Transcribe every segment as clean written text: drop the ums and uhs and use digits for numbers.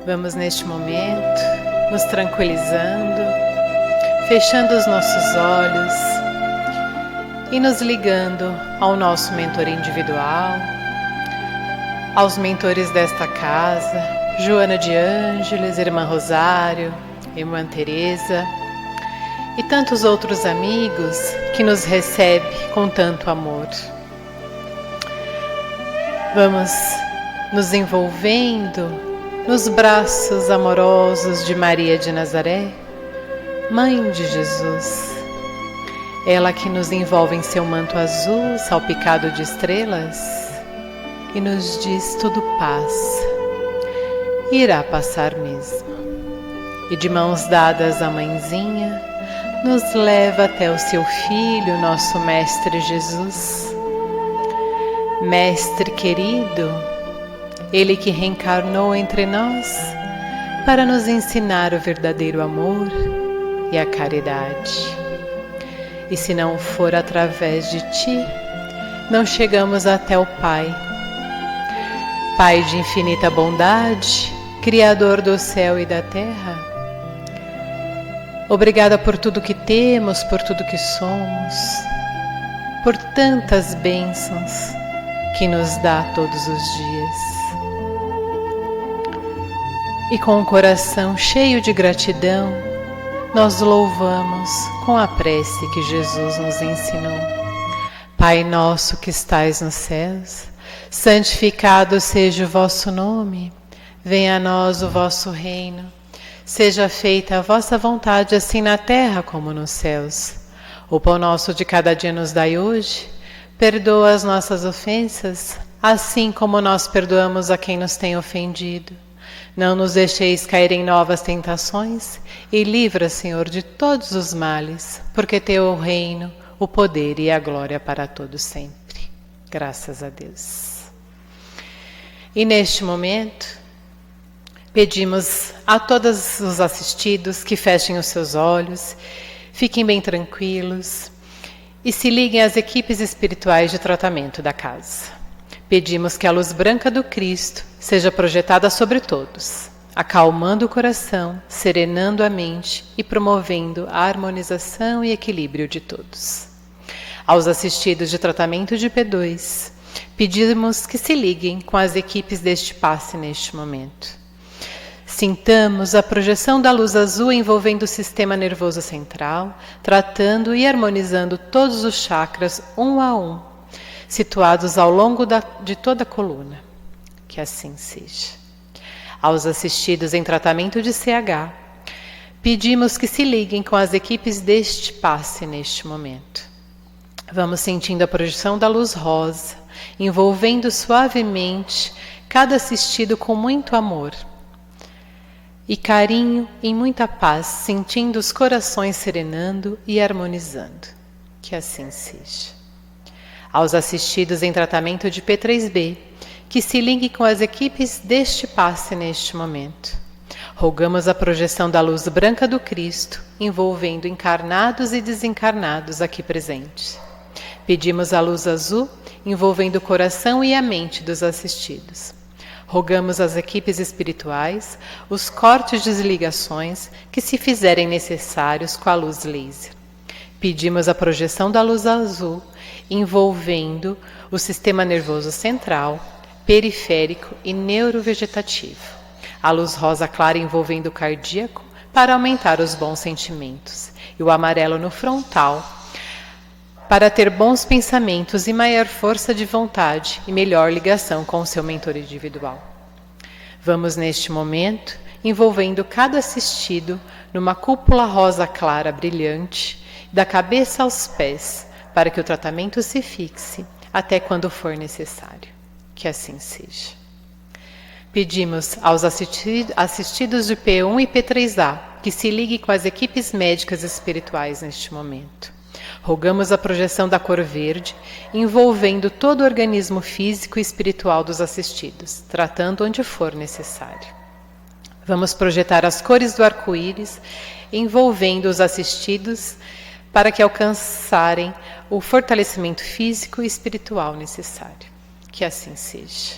Vamos neste momento nos tranquilizando, fechando os nossos olhos e nos ligando ao nosso mentor individual, aos mentores desta casa, Joana de Ângeles, Irmã Rosário, Irmã Teresa e tantos outros amigos que nos recebem com tanto amor. Vamos nos envolvendo nos braços amorosos de Maria de Nazaré, Mãe de Jesus. Ela que nos envolve em seu manto azul, salpicado de estrelas, e nos diz: tudo passa, irá passar mesmo. E de mãos dadas à Mãezinha, nos leva até o seu Filho, nosso Mestre Jesus. Mestre querido, Ele que reencarnou entre nós para nos ensinar o verdadeiro amor e a caridade. E se não for através de Ti, não chegamos até o Pai. Pai de infinita bondade, Criador do céu e da terra, obrigada por tudo que temos, por tudo que somos, por tantas bênçãos que nos dá todos os dias. E com o coração cheio de gratidão, nós louvamos com a prece que Jesus nos ensinou. Pai nosso que estais nos céus, santificado seja o vosso nome. Venha a nós o vosso reino. Seja feita a vossa vontade, assim na terra como nos céus. O pão nosso de cada dia nos dai hoje. Perdoa as nossas ofensas, assim como nós perdoamos a quem nos tem ofendido. Não nos deixeis cair em novas tentações e livra, Senhor, de todos os males, porque Teu é o reino, o poder e a glória para todos sempre. Graças a Deus. E neste momento, pedimos a todos os assistidos que fechem os seus olhos, fiquem bem tranquilos e se liguem às equipes espirituais de tratamento da casa. Pedimos que a luz branca do Cristo seja projetada sobre todos, acalmando o coração, serenando a mente e promovendo a harmonização e equilíbrio de todos. Aos assistidos de tratamento de P2, pedimos que se liguem com as equipes deste passe neste momento. Sintamos a projeção da luz azul envolvendo o sistema nervoso central, tratando e harmonizando todos os chakras um a um, situados ao longo de toda a coluna. Que assim seja. Aos assistidos em tratamento de CH, pedimos que se liguem com as equipes deste passe neste momento. Vamos sentindo a projeção da luz rosa, envolvendo suavemente cada assistido com muito amor e carinho e muita paz, sentindo os corações serenando e harmonizando. Que assim seja. Aos assistidos em tratamento de P3B, que se liguem com as equipes deste passe neste momento. Rogamos a projeção da luz branca do Cristo, envolvendo encarnados e desencarnados aqui presentes. Pedimos a luz azul, envolvendo o coração e a mente dos assistidos. Rogamos às equipes espirituais os cortes de desligações que se fizerem necessários com a luz laser. Pedimos a projeção da luz azul, envolvendo o sistema nervoso central, periférico e neurovegetativo. A luz rosa clara envolvendo o cardíaco para aumentar os bons sentimentos. E o amarelo no frontal para ter bons pensamentos e maior força de vontade e melhor ligação com o seu mentor individual. Vamos neste momento envolvendo cada assistido numa cúpula rosa clara brilhante, da cabeça aos pés, para que o tratamento se fixe até quando for necessário. Que assim seja. Pedimos aos assistidos de P1 e P3A que se liguem com as equipes médicas espirituais neste momento. Rogamos a projeção da cor verde, envolvendo todo o organismo físico e espiritual dos assistidos, tratando onde for necessário. Vamos projetar as cores do arco-íris, envolvendo os assistidos, para que alcançarem o fortalecimento físico e espiritual necessário. Que assim seja.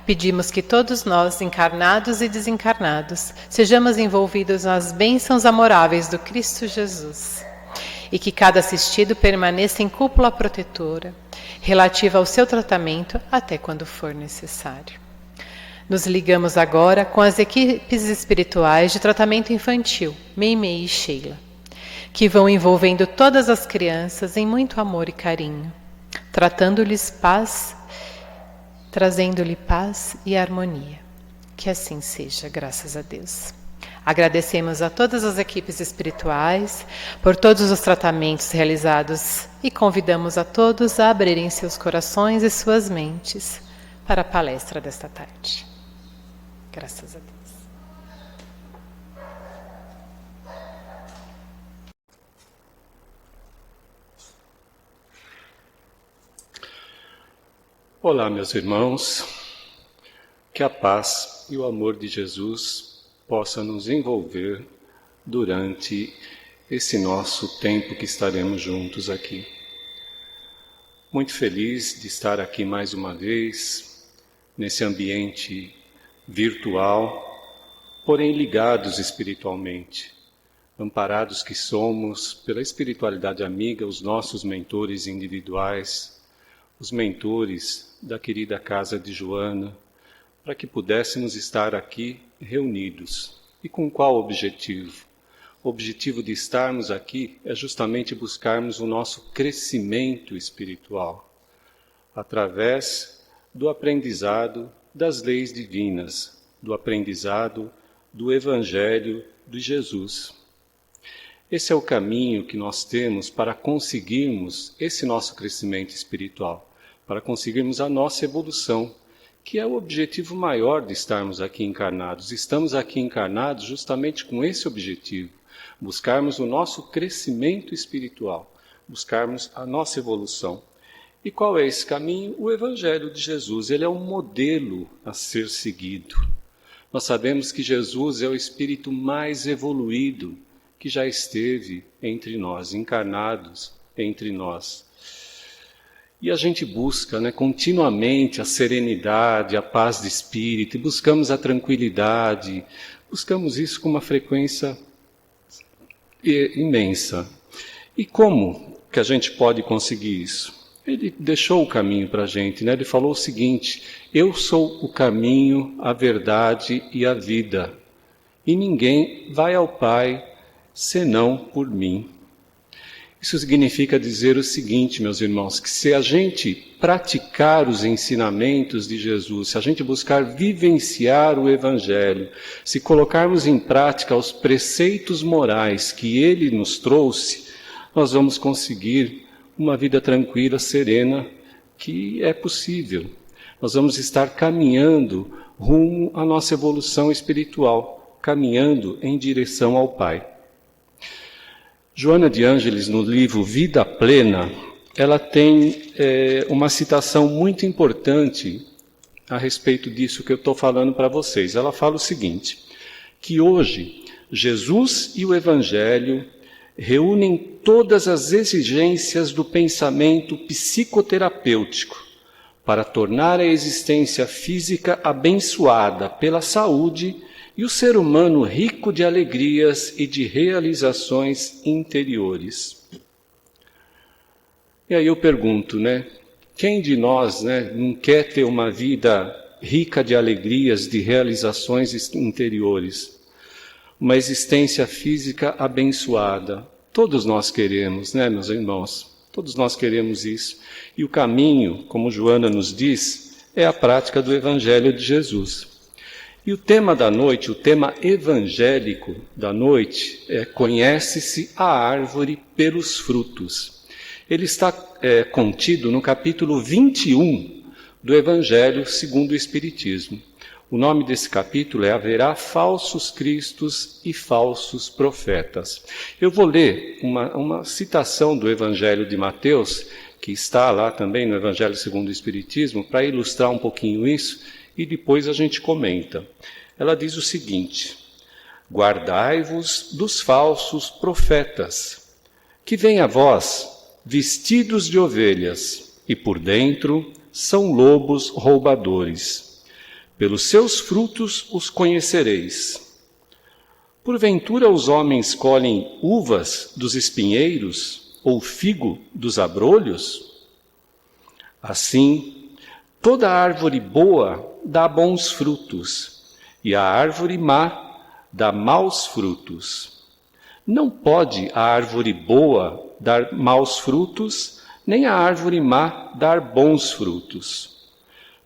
Pedimos que todos nós, encarnados e desencarnados, sejamos envolvidos nas bênçãos amoráveis do Cristo Jesus e que cada assistido permaneça em cúpula protetora, relativa ao seu tratamento até quando for necessário. Nos ligamos agora com as equipes espirituais de tratamento infantil, Meimei e Sheila, que vão envolvendo todas as crianças em muito amor e carinho, trazendo-lhe paz e harmonia. Que assim seja, graças a Deus. Agradecemos a todas as equipes espirituais por todos os tratamentos realizados e convidamos a todos a abrirem seus corações e suas mentes para a palestra desta tarde. Graças a Deus. Olá, meus irmãos, que a paz e o amor de Jesus possa nos envolver durante esse nosso tempo que estaremos juntos aqui. Muito feliz de estar aqui mais uma vez, nesse ambiente virtual, porém ligados espiritualmente, amparados que somos pela espiritualidade amiga, os nossos mentores individuais, os mentores da querida casa de Joana, para que pudéssemos estar aqui reunidos. E com qual objetivo? O objetivo de estarmos aqui é justamente buscarmos o nosso crescimento espiritual, através do aprendizado das leis divinas, do aprendizado do Evangelho de Jesus. Esse é o caminho que nós temos para conseguirmos esse nosso crescimento espiritual, para conseguirmos a nossa evolução, que é o objetivo maior de estarmos aqui encarnados. Estamos aqui encarnados justamente com esse objetivo, buscarmos o nosso crescimento espiritual, buscarmos a nossa evolução. E qual é esse caminho? O Evangelho de Jesus. Ele é um modelo a ser seguido. Nós sabemos que Jesus é o espírito mais evoluído que já esteve entre nós, encarnados entre nós. E a gente busca, continuamente a serenidade, a paz de espírito, e buscamos a tranquilidade, buscamos isso com uma frequência imensa. E como que a gente pode conseguir isso? Ele deixou o caminho para a gente, Ele falou o seguinte: eu sou o caminho, a verdade e a vida, e ninguém vai ao Pai senão por mim. Isso significa dizer o seguinte, meus irmãos, que se a gente praticar os ensinamentos de Jesus, se a gente buscar vivenciar o Evangelho, se colocarmos em prática os preceitos morais que Ele nos trouxe, nós vamos conseguir uma vida tranquila, serena, que é possível. Nós vamos estar caminhando rumo à nossa evolução espiritual, caminhando em direção ao Pai. Joana de Ângeles, no livro Vida Plena, ela tem uma citação muito importante a respeito disso que eu estou falando para vocês. Ela fala o seguinte, que hoje Jesus e o Evangelho reúnem todas as exigências do pensamento psicoterapêutico para tornar a existência física abençoada pela saúde e o ser humano rico de alegrias e de realizações interiores. E aí eu pergunto, quem de nós, não quer ter uma vida rica de alegrias, de realizações interiores? Uma existência física abençoada. Todos nós queremos, meus irmãos? Todos nós queremos isso. E o caminho, como Joana nos diz, é a prática do Evangelho de Jesus. E o tema da noite, o tema evangélico da noite, é Conhece-se a árvore pelos frutos. Ele está contido no capítulo 21 do Evangelho segundo o Espiritismo. O nome desse capítulo é Haverá falsos cristos e falsos profetas. Eu vou ler uma citação do Evangelho de Mateus, que está lá também no Evangelho segundo o Espiritismo, para ilustrar um pouquinho isso, e depois a gente comenta. Ela diz o seguinte: guardai-vos dos falsos profetas, que vêm a vós vestidos de ovelhas, e por dentro são lobos roubadores. Pelos seus frutos os conhecereis. Porventura os homens colhem uvas dos espinheiros ou figo dos abrolhos? Assim, toda árvore boa dá bons frutos, e a árvore má dá maus frutos. Não pode a árvore boa dar maus frutos, nem a árvore má dar bons frutos.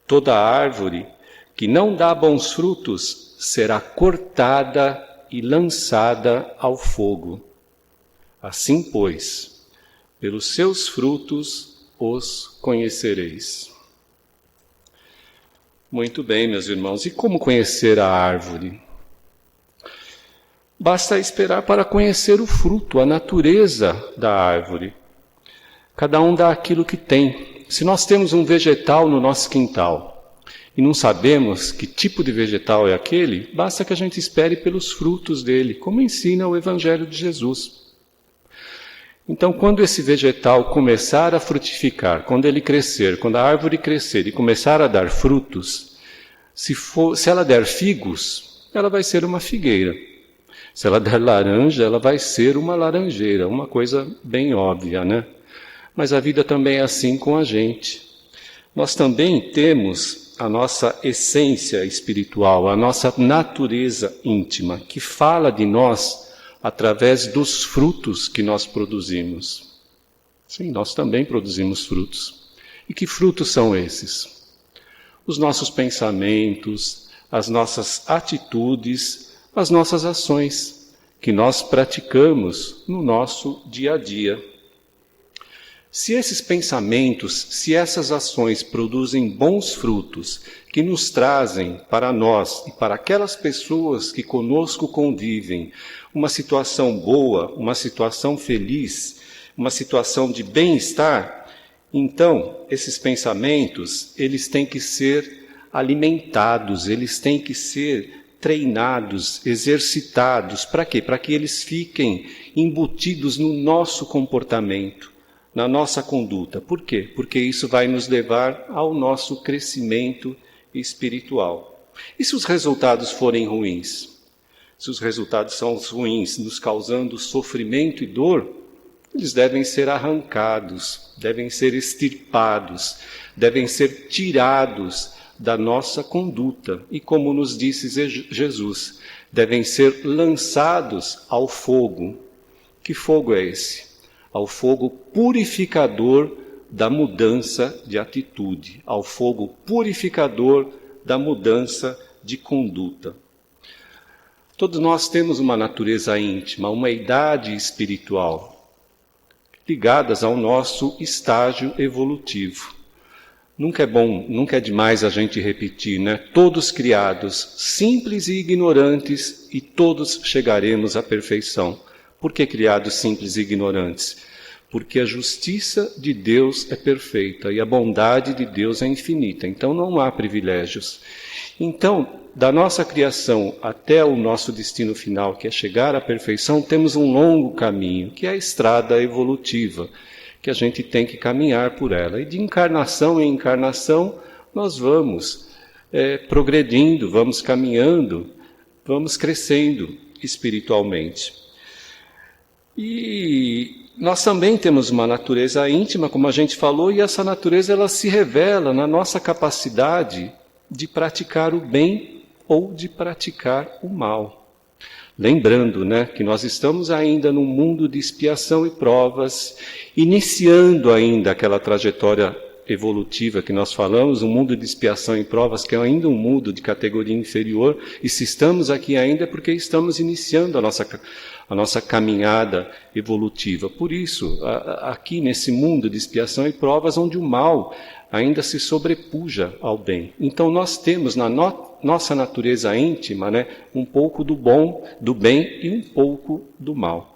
Toda árvore que não dá bons frutos será cortada e lançada ao fogo. Assim, pois, pelos seus frutos os conhecereis. Muito bem, meus irmãos, e como conhecer a árvore? Basta esperar para conhecer o fruto, a natureza da árvore. Cada um dá aquilo que tem. Se nós temos um vegetal no nosso quintal e não sabemos que tipo de vegetal é aquele, basta que a gente espere pelos frutos dele, como ensina o Evangelho de Jesus. Então, quando esse vegetal começar a frutificar, quando ele crescer, quando a árvore crescer e começar a dar frutos, se ela der figos, ela vai ser uma figueira. Se ela der laranja, ela vai ser uma laranjeira, uma coisa bem óbvia, né? Mas a vida também é assim com a gente. Nós também temos a nossa essência espiritual, a nossa natureza íntima, que fala de nós através dos frutos que nós produzimos. Sim, nós também produzimos frutos. E que frutos são esses? Os nossos pensamentos, as nossas atitudes, as nossas ações, que nós praticamos no nosso dia a dia. Se esses pensamentos, se essas ações produzem bons frutos, que nos trazem para nós e para aquelas pessoas que conosco convivem uma situação boa, uma situação feliz, uma situação de bem-estar, então esses pensamentos, eles têm que ser alimentados, eles têm que ser treinados, exercitados. Para quê? Para que eles fiquem embutidos no nosso comportamento, na nossa conduta. Por quê? Porque isso vai nos levar ao nosso crescimento espiritual. E se os resultados forem ruins? Se os resultados são ruins, nos causando sofrimento e dor, eles devem ser arrancados, devem ser extirpados, devem ser tirados da nossa conduta. E como nos disse Jesus, devem ser lançados ao fogo. Que fogo é esse? Ao fogo purificador da mudança de atitude, ao fogo purificador da mudança de conduta. Todos nós temos uma natureza íntima, uma idade espiritual, ligadas ao nosso estágio evolutivo. Nunca é bom, nunca é demais a gente repetir, né? Todos criados simples e ignorantes, e todos chegaremos à perfeição. Por que criados simples e ignorantes? Porque a justiça de Deus é perfeita e a bondade de Deus é infinita. Então não há privilégios. Então, da nossa criação até o nosso destino final, que é chegar à perfeição, temos um longo caminho, que é a estrada evolutiva, que a gente tem que caminhar por ela. E de encarnação em encarnação, nós vamos progredindo, vamos caminhando, vamos crescendo espiritualmente. E nós também temos uma natureza íntima, como a gente falou, e essa natureza ela se revela na nossa capacidade de praticar o bem ou de praticar o mal. Lembrando, né, que nós estamos ainda num mundo de expiação e provas, iniciando ainda aquela trajetória evolutiva que nós falamos, um mundo de expiação e provas, que é ainda um mundo de categoria inferior, e se estamos aqui ainda é porque estamos iniciando a nossa caminhada evolutiva. Por isso, aqui nesse mundo de expiação e provas, onde o mal ainda se sobrepuja ao bem. Então nós temos na nossa natureza íntima, né, um pouco do bom, do bem e um pouco do mal.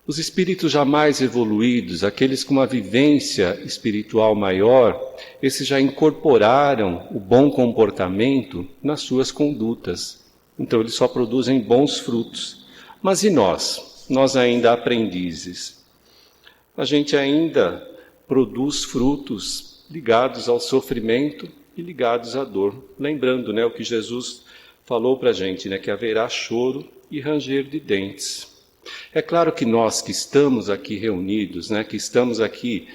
Os espíritos já mais evoluídos, aqueles com uma vivência espiritual maior, esses já incorporaram o bom comportamento nas suas condutas. Então eles só produzem bons frutos. Mas e nós? Nós ainda aprendizes. A gente ainda produz frutos ligados ao sofrimento e ligados à dor. Lembrando, né, o que Jesus falou para a gente, né, que haverá choro e ranger de dentes. É claro que nós que estamos aqui reunidos, né, que estamos aqui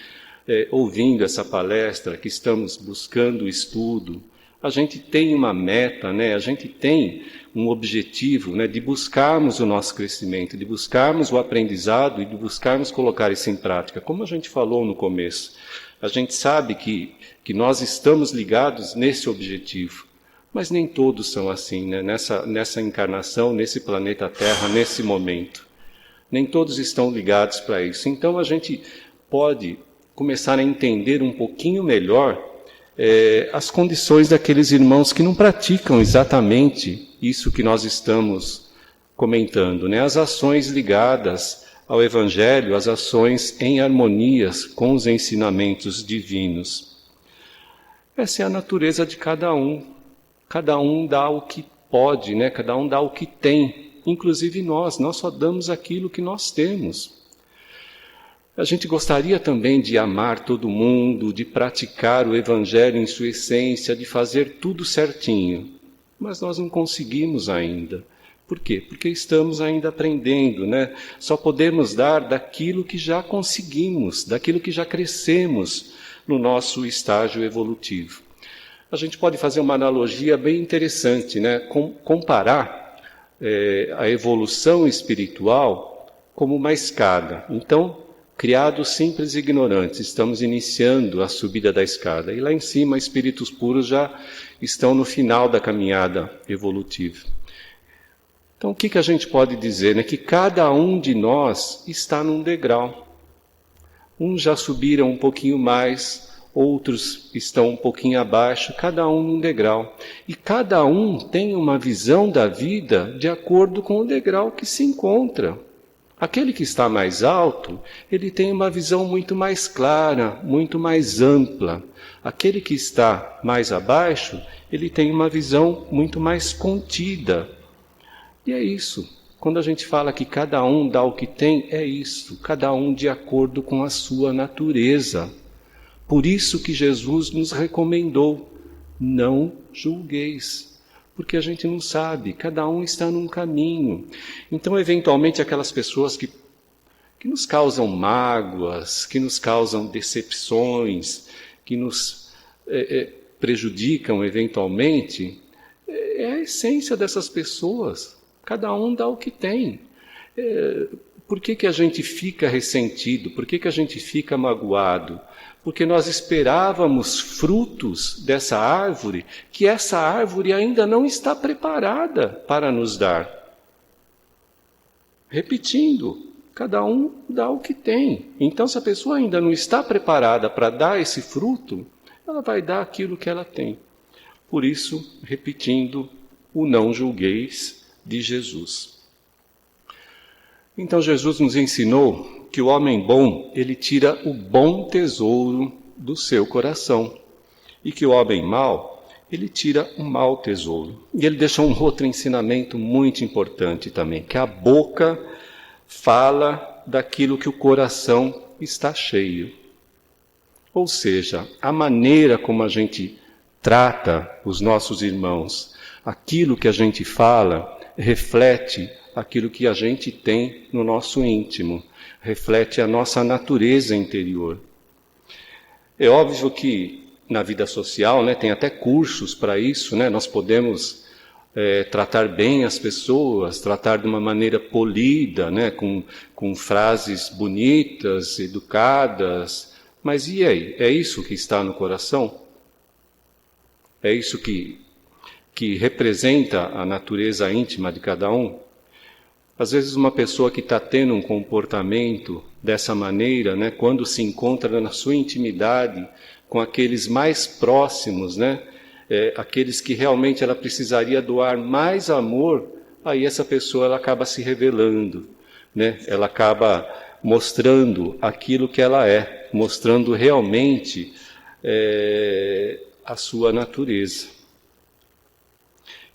ouvindo essa palestra, que estamos buscando o estudo, a gente tem uma meta, né, a gente tem um objetivo, né, de buscarmos o nosso crescimento, de buscarmos o aprendizado e de buscarmos colocar isso em prática. Como a gente falou no começo, a gente sabe que nós estamos ligados nesse objetivo, mas nem todos são assim, né, nessa encarnação, nesse planeta Terra, nesse momento. Nem todos estão ligados para isso. Então a gente pode começar a entender um pouquinho melhor as condições daqueles irmãos que não praticam exatamente isso que nós estamos comentando, né? As ações ligadas ao Evangelho, as ações em harmonias com os ensinamentos divinos. Essa é a natureza de cada um. Cada um dá o que pode, né? Cada um dá o que tem. Inclusive nós só damos aquilo que nós temos. A gente gostaria também de amar todo mundo, de praticar o Evangelho em sua essência, de fazer tudo certinho. Mas nós não conseguimos ainda. Por quê? Porque estamos ainda aprendendo, né? Só podemos dar daquilo que já conseguimos, daquilo que já crescemos no nosso estágio evolutivo. A gente pode fazer uma analogia bem interessante, né? Comparar a evolução espiritual como uma escada. Então, criados simples e ignorantes, estamos iniciando a subida da escada. E lá em cima, espíritos puros já estão no final da caminhada evolutiva. Então, o que a gente pode dizer? Né? Que cada um de nós está num degrau. Uns já subiram um pouquinho mais, outros estão um pouquinho abaixo, cada um num degrau. E cada um tem uma visão da vida de acordo com o degrau que se encontra. Aquele que está mais alto, ele tem uma visão muito mais clara, muito mais ampla. Aquele que está mais abaixo, ele tem uma visão muito mais contida. E é isso. Quando a gente fala que cada um dá o que tem, é isso. Cada um de acordo com a sua natureza. Por isso que Jesus nos recomendou, não julgueis, porque a gente não sabe, cada um está num caminho. Então, eventualmente, aquelas pessoas que nos causam mágoas, que nos causam decepções, que nos prejudicam eventualmente, é a essência dessas pessoas. Cada um dá o que tem. Por que a gente fica ressentido? Por que a gente fica magoado? Porque nós esperávamos frutos dessa árvore, que essa árvore ainda não está preparada para nos dar. Repetindo, cada um dá o que tem. Então, se a pessoa ainda não está preparada para dar esse fruto, ela vai dar aquilo que ela tem. Por isso, repetindo, o não julgueis de Jesus. Então, Jesus nos ensinou que o homem bom, ele tira o bom tesouro do seu coração. E que o homem mau, ele tira o mau tesouro. E ele deixa um outro ensinamento muito importante também, que a boca fala daquilo que o coração está cheio. Ou seja, a maneira como a gente trata os nossos irmãos, aquilo que a gente fala, reflete aquilo que a gente tem no nosso íntimo, reflete a nossa natureza interior. É óbvio que na vida social, né, tem até cursos para isso, né, nós podemos tratar bem as pessoas, tratar de uma maneira polida, né, com frases bonitas, educadas, mas e aí? É isso que está no coração? É isso que representa a natureza íntima de cada um? Às vezes uma pessoa que está tendo um comportamento dessa maneira, né, quando se encontra na sua intimidade com aqueles mais próximos, né, aqueles que realmente ela precisaria doar mais amor, aí essa pessoa ela acaba se revelando, né, ela acaba mostrando aquilo que ela é, mostrando realmente a sua natureza.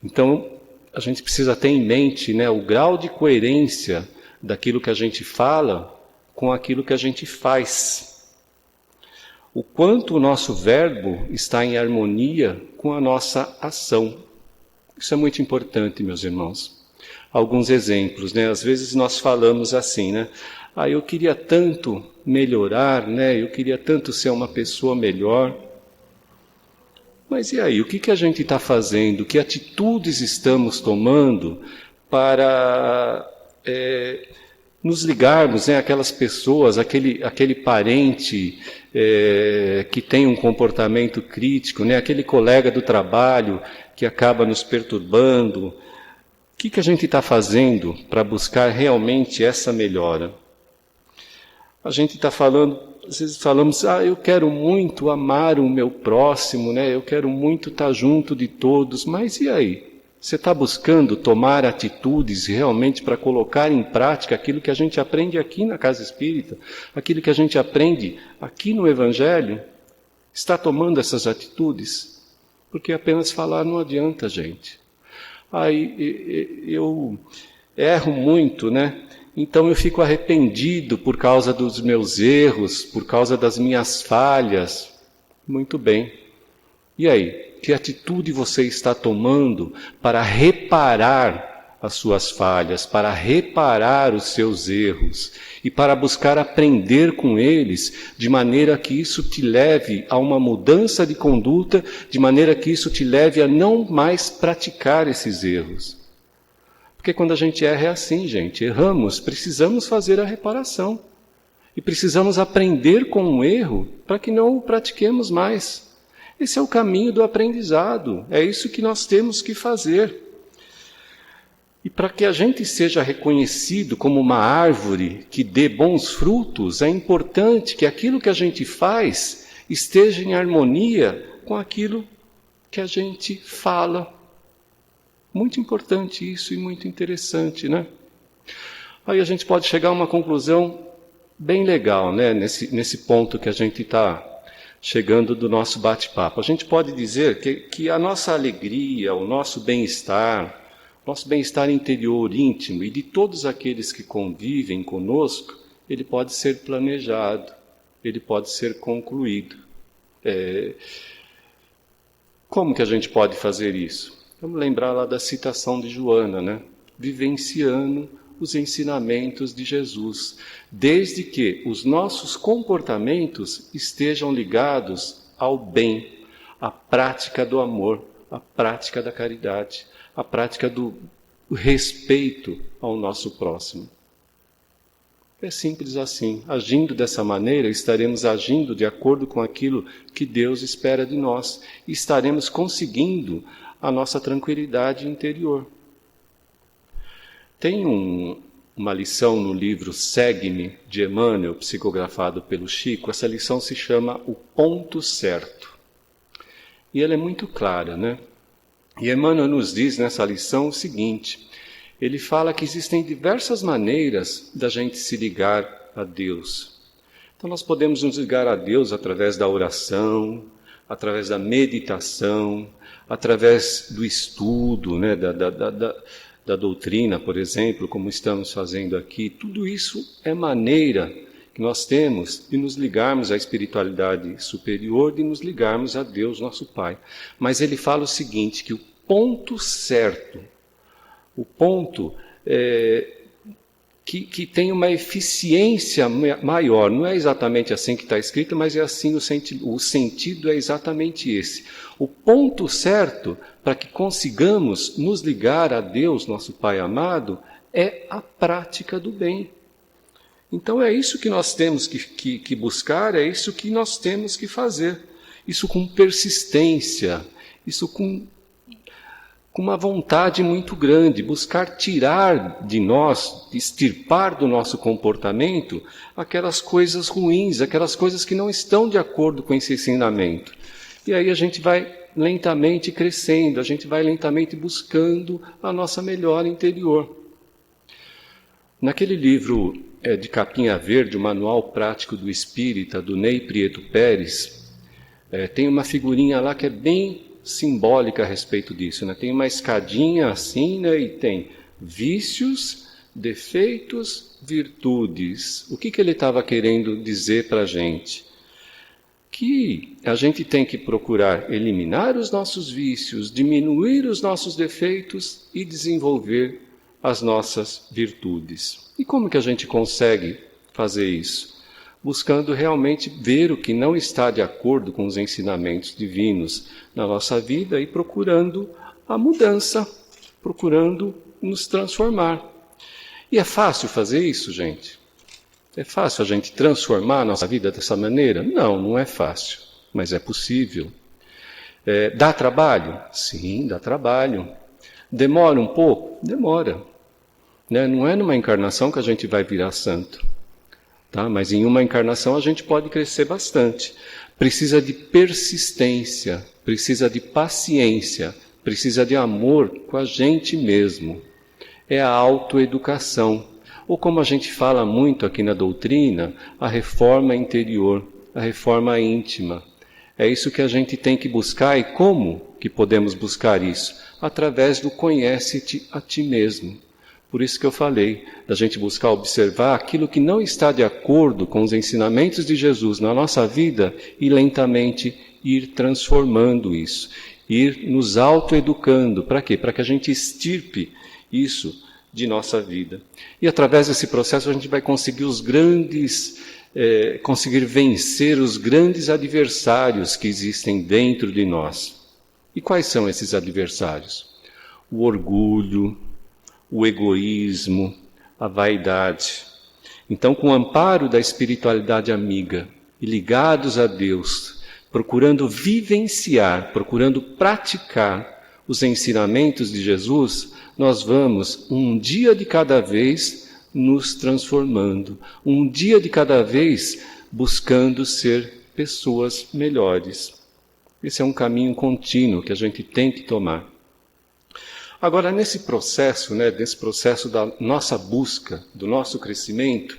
Então, a gente precisa ter em mente, né, o grau de coerência daquilo que a gente fala com aquilo que a gente faz. o quanto o nosso verbo está em harmonia com a nossa ação. Isso é muito importante, meus irmãos. Alguns exemplos, né? Às vezes nós falamos assim, né? Eu queria tanto melhorar, né? Eu queria tanto ser uma pessoa melhor. Mas e aí, o que a gente está fazendo? Que atitudes estamos tomando para nos ligarmos, né? Aquelas pessoas, aquele parente que tem um comportamento crítico, né? Aquele colega do trabalho que acaba nos perturbando. O que a gente está fazendo para buscar realmente essa melhora? A gente está falando, às vezes falamos, eu quero muito amar o meu próximo, né? Eu quero muito estar junto de todos, mas e aí? Você está buscando tomar atitudes realmente para colocar em prática aquilo que a gente aprende aqui na Casa Espírita, aquilo que a gente aprende aqui no Evangelho? Está tomando essas atitudes? Porque apenas falar não adianta, gente. Eu erro muito, né? Então eu fico arrependido por causa dos meus erros, por causa das minhas falhas. Muito bem. E aí? Que atitude você está tomando para reparar as suas falhas, para reparar os seus erros e para buscar aprender com eles, de maneira que isso te leve a uma mudança de conduta, de maneira que isso te leve a não mais praticar esses erros? Porque quando a gente erra é assim, gente, erramos, precisamos fazer a reparação e precisamos aprender com o erro para que não o pratiquemos mais. Esse é o caminho do aprendizado, é isso que nós temos que fazer. E para que a gente seja reconhecido como uma árvore que dê bons frutos, é importante que aquilo que a gente faz esteja em harmonia com aquilo que a gente fala. Muito importante isso e muito interessante, né? Aí a gente pode chegar a uma conclusão bem legal, né? Nesse ponto que a gente está chegando do nosso bate-papo. A gente pode dizer que a nossa alegria, o nosso bem-estar interior, íntimo, e de todos aqueles que convivem conosco, ele pode ser planejado, ele pode ser concluído. Como que a gente pode fazer isso? Vamos lembrar lá da citação de Joana, né? Vivenciando os ensinamentos de Jesus, desde que os nossos comportamentos estejam ligados ao bem, à prática do amor, à prática da caridade, à prática do respeito ao nosso próximo. É simples assim. Agindo dessa maneira, estaremos agindo de acordo com aquilo que Deus espera de nós e estaremos conseguindo a nossa tranquilidade interior. Tem uma lição no livro Segue-me, de Emmanuel, psicografado pelo Chico. Essa lição se chama O Ponto Certo. E ela é muito clara, né? E Emmanuel nos diz nessa lição o seguinte: ele fala que existem diversas maneiras da gente se ligar a Deus. Então nós podemos nos ligar a Deus através da oração, através da meditação, através do estudo, né, da doutrina, por exemplo, como estamos fazendo aqui. Tudo isso é maneira que nós temos de nos ligarmos à espiritualidade superior, de nos ligarmos a Deus, nosso Pai. Mas ele fala o seguinte, que o ponto certo, o ponto que tem uma eficiência maior, não é exatamente assim que está escrito, mas é assim o sentido é exatamente esse. O ponto certo para que consigamos nos ligar a Deus, nosso Pai amado, é a prática do bem. Então é isso que nós temos que buscar, é isso que nós temos que fazer. Isso com persistência, isso com uma vontade muito grande, buscar tirar de nós, extirpar do nosso comportamento aquelas coisas ruins, aquelas coisas que não estão de acordo com esse ensinamento. E aí a gente vai lentamente crescendo, a gente vai lentamente buscando a nossa melhora interior. Naquele livro de capinha verde, o Manual Prático do Espírita, do Ney Prieto Pérez, tem uma figurinha lá que é bem simbólica a respeito disso, né? Tem uma escadinha assim, né? E tem vícios, defeitos, virtudes. O que ele estava querendo dizer para a gente? que a gente tem que procurar eliminar os nossos vícios, diminuir os nossos defeitos e desenvolver as nossas virtudes. E como que a gente consegue fazer isso? Buscando realmente ver o que não está de acordo com os ensinamentos divinos na nossa vida e procurando a mudança, procurando nos transformar. E é fácil fazer isso, gente? É fácil a gente transformar a nossa vida dessa maneira? Não, não é fácil, mas é possível. Dá trabalho? Sim, dá trabalho. Demora um pouco? Demora. Não é numa encarnação que a gente vai virar santo, tá? Mas em uma encarnação a gente pode crescer bastante. Precisa de persistência, precisa de paciência, precisa de amor com a gente mesmo. É a autoeducação. Ou como a gente fala muito aqui na doutrina, a reforma interior, a reforma íntima. É isso que a gente tem que buscar. E como que podemos buscar isso? Através do conhece-te a ti mesmo. Por isso que eu falei, da gente buscar observar aquilo que não está de acordo com os ensinamentos de Jesus na nossa vida e lentamente ir transformando isso. Ir nos autoeducando. Para quê? Para que a gente extirpe isso de nossa vida. E através desse processo a gente vai conseguir conseguir vencer os grandes adversários que existem dentro de nós. E quais são esses adversários? O orgulho, o egoísmo, a vaidade. Então, com o amparo da espiritualidade amiga e ligados a Deus, procurando vivenciar, procurando praticar os ensinamentos de Jesus, nós vamos, um dia de cada vez, nos transformando. Um dia de cada vez, buscando ser pessoas melhores. Esse é um caminho contínuo que a gente tem que tomar. Agora, nesse processo da nossa busca, do nosso crescimento,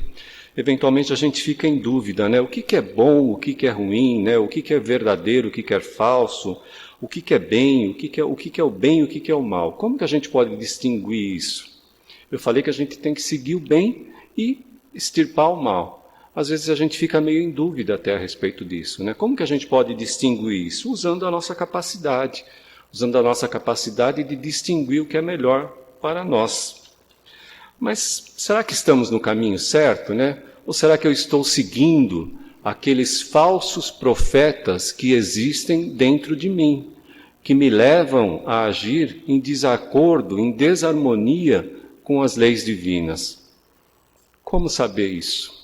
eventualmente a gente fica em dúvida, o que é bom, o que é ruim, o que é verdadeiro, o que é falso, o que é bem, o que é o bem e o que é o mal. Como que a gente pode distinguir isso? Eu falei que a gente tem que seguir o bem e extirpar o mal. Às vezes a gente fica meio em dúvida até a respeito disso. Como que a gente pode distinguir isso? Usando a nossa capacidade. Usando a nossa capacidade de distinguir o que é melhor para nós. Mas será que estamos no caminho certo, Ou será que eu estou seguindo aqueles falsos profetas que existem dentro de mim, que me levam a agir em desacordo, em desarmonia com as leis divinas? Como saber isso?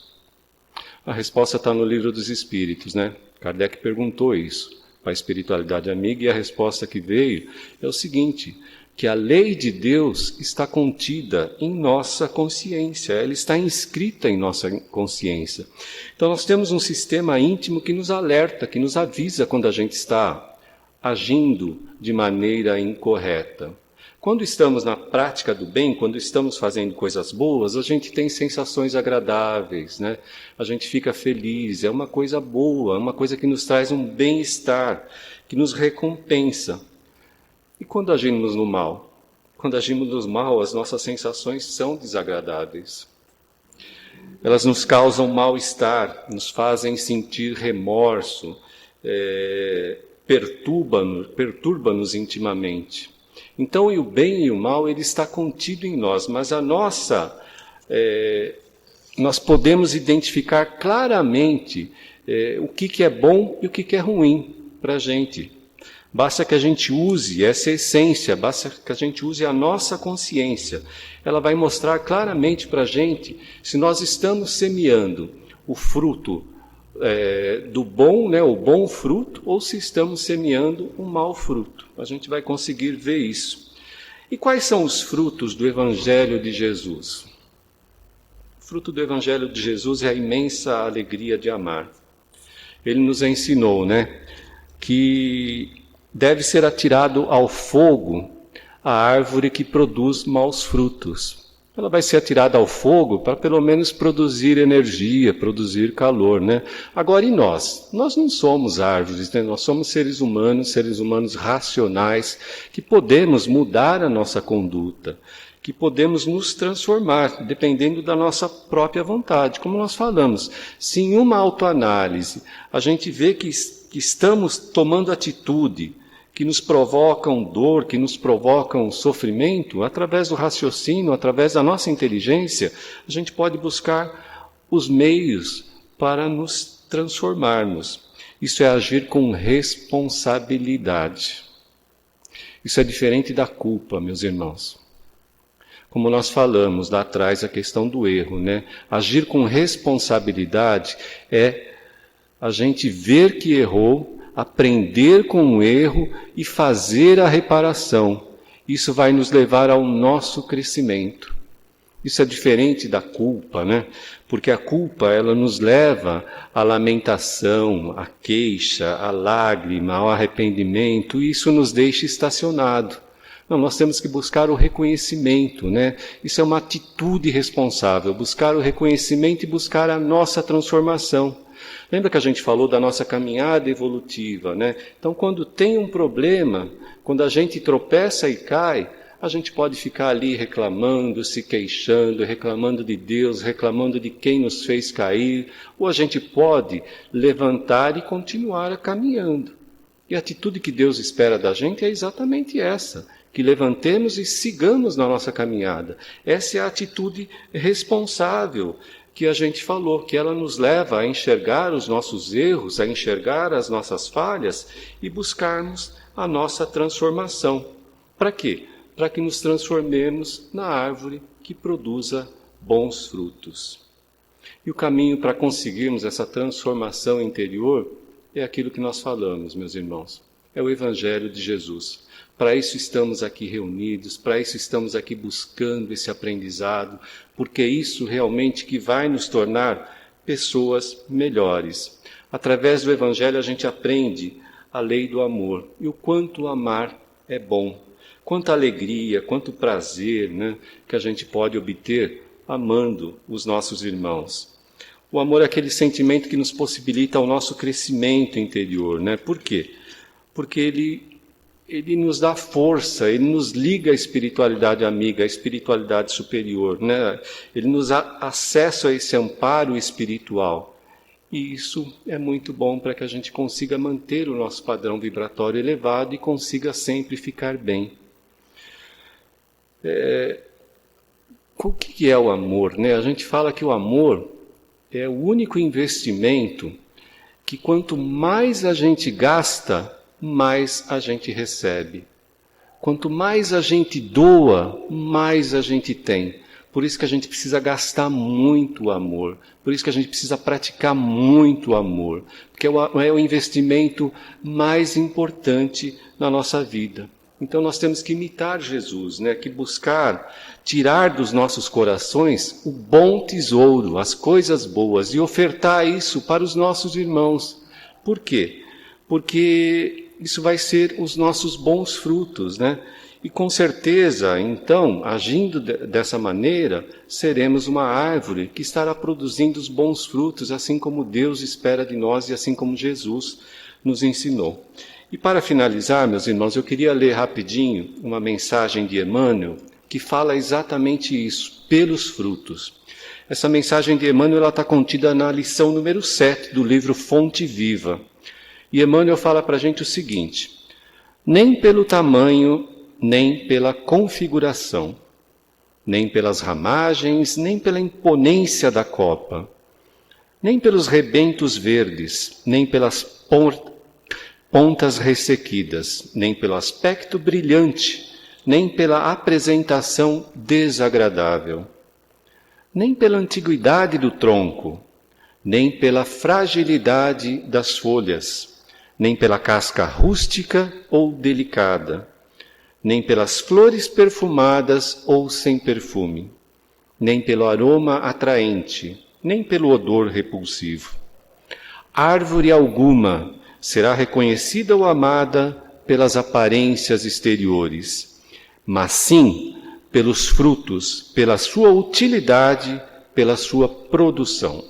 A resposta está no Livro dos Espíritos, Kardec perguntou isso para a espiritualidade amiga e a resposta que veio é o seguinte, que a lei de Deus está contida em nossa consciência, ela está inscrita em nossa consciência. Então nós temos um sistema íntimo que nos alerta, que nos avisa quando a gente está agindo de maneira incorreta. Quando estamos na prática do bem, quando estamos fazendo coisas boas, a gente tem sensações agradáveis, A gente fica feliz, é uma coisa boa, é uma coisa que nos traz um bem-estar, que nos recompensa. E quando agimos no mal? Quando agimos no mal, as nossas sensações são desagradáveis. Elas nos causam mal-estar, nos fazem sentir remorso, perturba-nos intimamente. Então, o bem e o mal, ele está contido em nós, mas nós podemos identificar claramente o que é bom e o que é ruim para a gente. Basta que a gente use essa essência, basta que a gente use a nossa consciência. Ela vai mostrar claramente para a gente se nós estamos semeando o fruto do bom, o bom fruto, ou se estamos semeando um mau fruto. A gente vai conseguir ver isso. E quais são os frutos do Evangelho de Jesus? O fruto do Evangelho de Jesus é a imensa alegria de amar. Ele nos ensinou, que deve ser atirado ao fogo a árvore que produz maus frutos. ela vai ser atirada ao fogo para pelo menos produzir energia, produzir calor, né? Agora, e nós? Nós não somos árvores, né? Nós somos seres humanos racionais, que podemos mudar a nossa conduta, que podemos nos transformar, dependendo da nossa própria vontade. Como nós falamos, se em uma autoanálise a gente vê que estamos tomando atitude que nos provocam dor, que nos provocam sofrimento, através do raciocínio, através da nossa inteligência, a gente pode buscar os meios para nos transformarmos. Isso é agir com responsabilidade. Isso é diferente da culpa, meus irmãos. Como nós falamos lá atrás, a questão do erro, né? Agir com responsabilidade é a gente ver que errou, aprender com o erro e fazer a reparação. Isso vai nos levar ao nosso crescimento. Isso é diferente da culpa, né? Porque a culpa, ela nos leva à lamentação, à queixa, à lágrima, ao arrependimento, e isso nos deixa estacionado. Não, nós temos que buscar o reconhecimento, né? Isso é uma atitude responsável, buscar o reconhecimento e buscar a nossa transformação. Lembra que a gente falou da nossa caminhada evolutiva, né? Então, quando tem um problema, quando a gente tropeça e cai, a gente pode ficar ali reclamando, se queixando, reclamando de Deus, reclamando de quem nos fez cair, ou a gente pode levantar e continuar caminhando. E a atitude que Deus espera da gente é exatamente essa, que levantemos e sigamos na nossa caminhada. Essa é a atitude responsável que a gente falou, que ela nos leva a enxergar os nossos erros, a enxergar as nossas falhas e buscarmos a nossa transformação. Para quê? Para que nos transformemos na árvore que produza bons frutos. E o caminho para conseguirmos essa transformação interior é aquilo que nós falamos, meus irmãos. É o Evangelho de Jesus. Para isso estamos aqui reunidos, para isso estamos aqui buscando esse aprendizado, porque é isso realmente que vai nos tornar pessoas melhores. Através do Evangelho a gente aprende a lei do amor e o quanto amar é bom. Quanta alegria, quanto prazer, né, que a gente pode obter amando os nossos irmãos. O amor é aquele sentimento que nos possibilita o nosso crescimento interior, né? Por quê? Porque ele nos dá força, ele nos liga à espiritualidade amiga, à espiritualidade superior, né? Ele nos dá acesso a esse amparo espiritual. E isso é muito bom para que a gente consiga manter o nosso padrão vibratório elevado e consiga sempre ficar bem. O que é o amor, né? A gente fala que o amor é o único investimento que quanto mais a gente gasta, mais a gente recebe. Quanto mais a gente doa, mais a gente tem. Por isso que a gente precisa gastar muito amor. Por isso que a gente precisa praticar muito amor. Porque é o investimento mais importante na nossa vida. Então nós temos que imitar Jesus, né? Que buscar tirar dos nossos corações o bom tesouro, as coisas boas, e ofertar isso para os nossos irmãos. Por quê? Porque isso vai ser os nossos bons frutos, né? E com certeza, então, agindo dessa maneira, seremos uma árvore que estará produzindo os bons frutos, assim como Deus espera de nós e assim como Jesus nos ensinou. E para finalizar, meus irmãos, eu queria ler rapidinho uma mensagem de Emmanuel que fala exatamente isso, pelos frutos. Essa mensagem de Emmanuel está contida na lição número 7 do livro Fonte Viva. E Emmanuel fala para a gente o seguinte: nem pelo tamanho, nem pela configuração, nem pelas ramagens, nem pela imponência da copa, nem pelos rebentos verdes, nem pelas pontas ressequidas, nem pelo aspecto brilhante, nem pela apresentação desagradável, nem pela antiguidade do tronco, nem pela fragilidade das folhas, nem pela casca rústica ou delicada, nem pelas flores perfumadas ou sem perfume, nem pelo aroma atraente, nem pelo odor repulsivo. Árvore alguma será reconhecida ou amada pelas aparências exteriores, mas sim pelos frutos, pela sua utilidade, pela sua produção.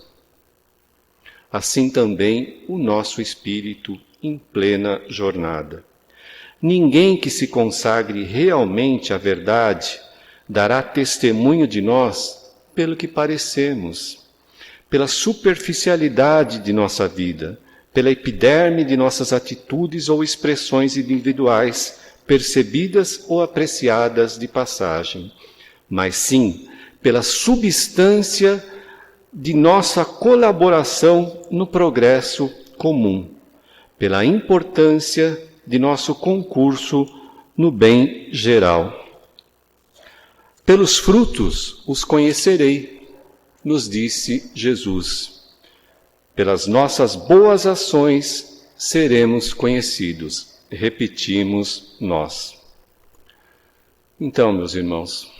Assim também o nosso espírito em plena jornada. Ninguém que se consagre realmente à verdade dará testemunho de nós pelo que parecemos, pela superficialidade de nossa vida, pela epiderme de nossas atitudes ou expressões individuais, percebidas ou apreciadas de passagem, mas sim pela substância de nossa colaboração no progresso comum, pela importância de nosso concurso no bem geral. Pelos frutos os conhecerei, nos disse Jesus. Pelas nossas boas ações seremos conhecidos, repetimos nós. Então, meus irmãos,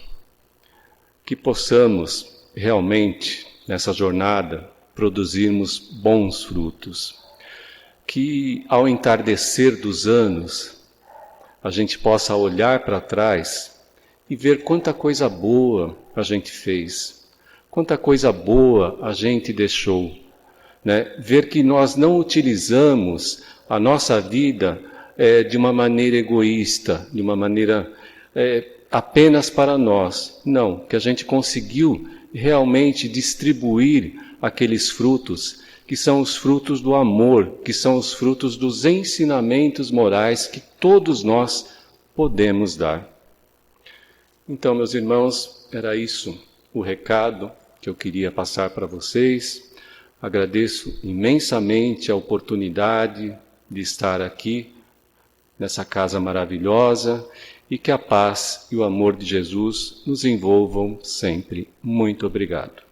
que possamos realmente, nessa jornada, produzirmos bons frutos. Que ao entardecer dos anos, a gente possa olhar para trás e ver quanta coisa boa a gente fez, quanta coisa boa a gente deixou, né? Ver que nós não utilizamos a nossa vida de uma maneira egoísta, de uma maneira apenas para nós. Não, que a gente conseguiu realmente distribuir aqueles frutos que são os frutos do amor, que são os frutos dos ensinamentos morais que todos nós podemos dar. Então, meus irmãos, era isso o recado que eu queria passar para vocês. Agradeço imensamente a oportunidade de estar aqui, nessa casa maravilhosa, e que a paz e o amor de Jesus nos envolvam sempre. Muito obrigado.